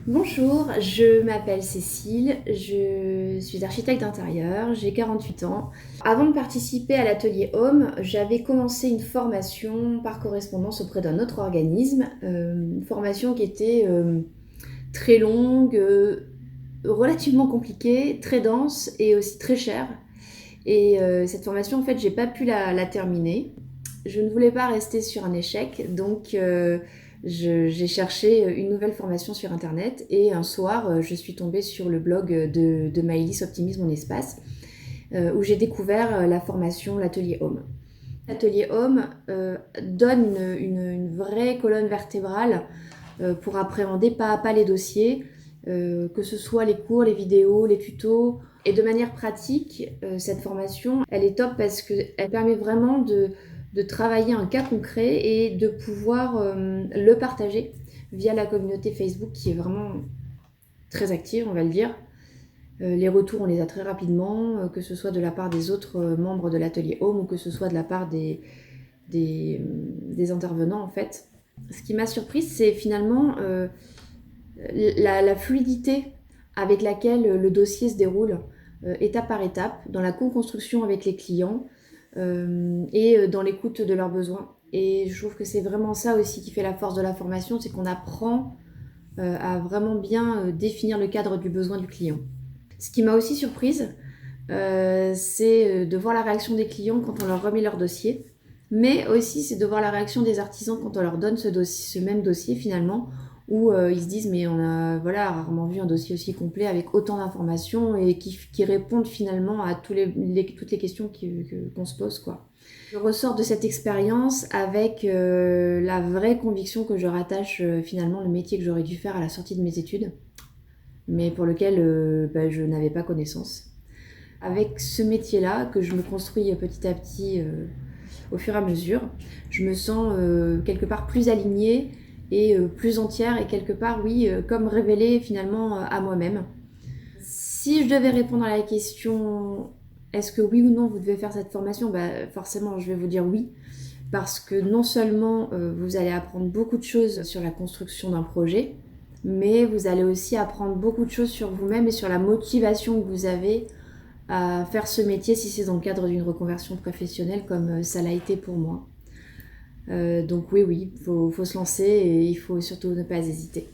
Bonjour, je m'appelle Cécile, je suis architecte d'intérieur, j'ai 48 ans. Avant de participer à l'atelier Home, j'avais commencé une formation par correspondance auprès d'un autre organisme, une formation qui était très longue, relativement compliquée, très dense et aussi très chère. Et cette formation, en fait, j'ai pas pu la terminer. Je ne voulais pas rester sur un échec, donc j'ai cherché une nouvelle formation sur Internet et un soir, je suis tombée sur le blog de Maëlys Optimise mon espace, où j'ai découvert la formation L'Atelier Home. L'Atelier Home donne une vraie colonne vertébrale pour appréhender pas à pas les dossiers, que ce soit les cours, les vidéos, les tutos. Et de manière pratique, cette formation, elle est top parce qu'elle permet vraiment de travailler un cas concret et de pouvoir le partager via la communauté Facebook qui est vraiment très active, on va le dire. Les retours, on les a très rapidement, que ce soit de la part des autres membres de l'atelier Home ou que ce soit de la part des intervenants en fait. Ce qui m'a surprise, c'est finalement la fluidité avec laquelle le dossier se déroule étape par étape, dans la co-construction avec les clients et dans l'écoute de leurs besoins. Et je trouve que c'est vraiment ça aussi qui fait la force de la formation, c'est qu'on apprend à vraiment bien définir le cadre du besoin du client. Ce qui m'a aussi surprise, c'est de voir la réaction des clients quand on leur remet leur dossier, mais aussi c'est de voir la réaction des artisans quand on leur donne ce même dossier finalement, où ils se disent mais on a voilà, rarement vu un dossier aussi complet avec autant d'informations et qui répondent finalement à toutes les questions qu'on se pose, quoi. Je ressors de cette expérience avec la vraie conviction que je rattache finalement le métier que j'aurais dû faire à la sortie de mes études, mais pour lequel je n'avais pas connaissance. Avec ce métier-là, que je me construis petit à petit au fur et à mesure, je me sens quelque part plus alignée et plus entière et quelque part, oui, comme révélée finalement à moi-même. Si je devais répondre à la question est-ce que oui ou non vous devez faire cette formation, forcément je vais vous dire oui, parce que non seulement vous allez apprendre beaucoup de choses sur la construction d'un projet, mais vous allez aussi apprendre beaucoup de choses sur vous-même et sur la motivation que vous avez à faire ce métier si c'est dans le cadre d'une reconversion professionnelle comme ça l'a été pour moi. Donc oui, il faut se lancer et il faut surtout ne pas hésiter.